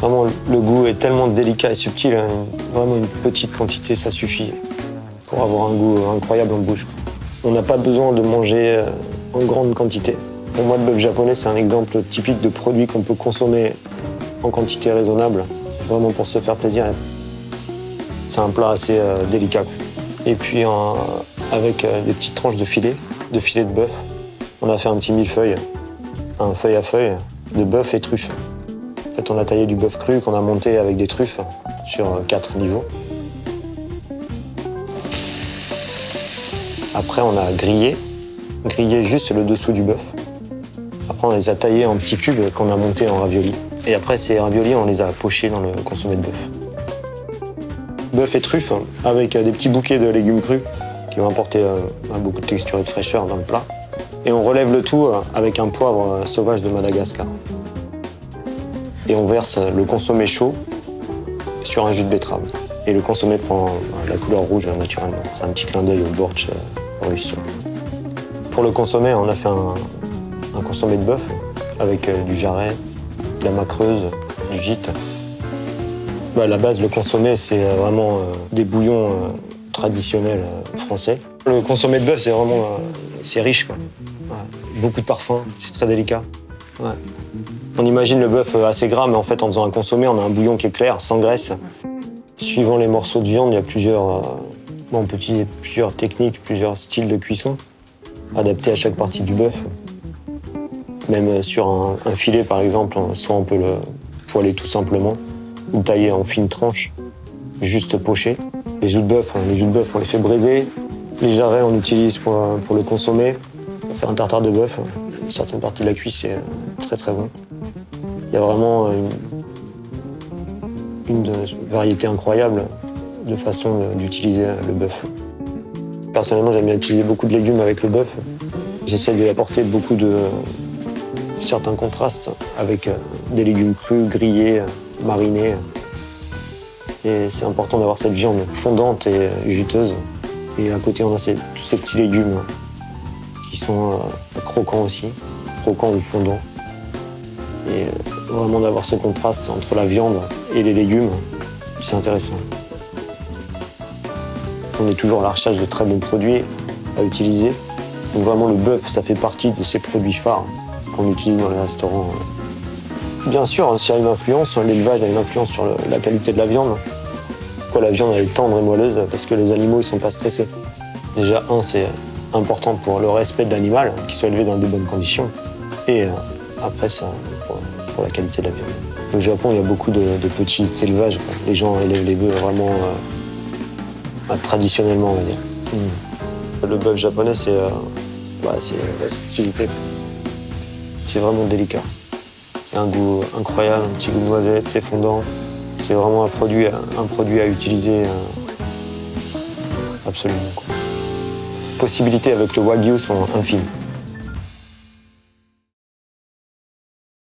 Vraiment, le goût est tellement délicat et subtil, hein, vraiment une petite quantité, ça suffit pour avoir un goût incroyable en bouche. On n'a pas besoin de manger en grande quantité. Pour moi, le bœuf japonais, c'est un exemple typique de produit qu'on peut consommer en quantité raisonnable, vraiment pour se faire plaisir. C'est un plat assez délicat. Et puis, avec des petites tranches de filet de bœuf, on a fait un petit millefeuille, un feuille à feuille de bœuf et truffes. En fait, on a taillé du bœuf cru qu'on a monté avec des truffes sur 4 niveaux. Après, on a grillé juste le dessous du bœuf. Après, on les a taillés en petits cubes qu'on a montés en raviolis. Et après, ces raviolis, on les a pochés dans le consommé de bœuf. Bœuf et truffes avec des petits bouquets de légumes crus qui vont apporter beaucoup de texture et de fraîcheur dans le plat. Et on relève le tout avec un poivre sauvage de Madagascar. Et on verse le consommé chaud sur un jus de betterave. Et le consommé prend la couleur rouge naturellement. C'est un petit clin d'œil au bortsch russe. Pour le consommé, on a fait un consommé de bœuf avec du jarret, de la macreuse, du gîte. À la base, le consommé, c'est vraiment des bouillons traditionnels français. Le consommé de bœuf, c'est vraiment c'est riche, quoi. Ouais, beaucoup de parfums, c'est très délicat. Ouais. On imagine le bœuf assez gras, mais en fait, en faisant un consommé, on a un bouillon qui est clair, sans graisse. Suivant les morceaux de viande, il y a plusieurs techniques, plusieurs styles de cuisson adaptés à chaque partie du bœuf. Même sur un filet, par exemple, soit on peut le poêler tout simplement, ou tailler en fines tranches, juste pochées. Les joues de bœuf, on les fait braiser. Les jarrets, on utilise pour le consommer. On fait un tartare de bœuf. Une certaine partie de la cuisse, c'est très très bon. Il y a vraiment une variété incroyable de façon d'utiliser le bœuf. Personnellement, j'aime bien utiliser beaucoup de légumes avec le bœuf. J'essaie de lui apporter beaucoup de certains contrastes avec des légumes crus, grillés, marinés. Et c'est important d'avoir cette viande fondante et juteuse. Et à côté, on a tous ces petits légumes qui sont croquants aussi, croquants ou fondants. Et vraiment d'avoir ce contraste entre la viande et les légumes, c'est intéressant. On est toujours à la recherche de très bons produits à utiliser. Donc vraiment, le bœuf, ça fait partie de ces produits phares qu'on utilise dans les restaurants. Bien sûr, s'il y a une influence, l'élevage a une influence sur la qualité de la viande. Pourquoi la viande elle est tendre et moelleuse? Parce que les animaux, ils sont pas stressés. Déjà, c'est important pour le respect de l'animal, qu'il soit élevé dans de bonnes conditions. Et après, ça, pour la qualité de la viande. Au Japon, il y a beaucoup de petits élevages. Les gens élèvent les bœufs vraiment traditionnellement, on va dire. Le bœuf japonais, c'est la subtilité. C'est vraiment délicat. Il y a un goût incroyable, un petit goût de noisette, c'est fondant. C'est vraiment un produit à utiliser absolument. Possibilités avec le wagyu sont infimes.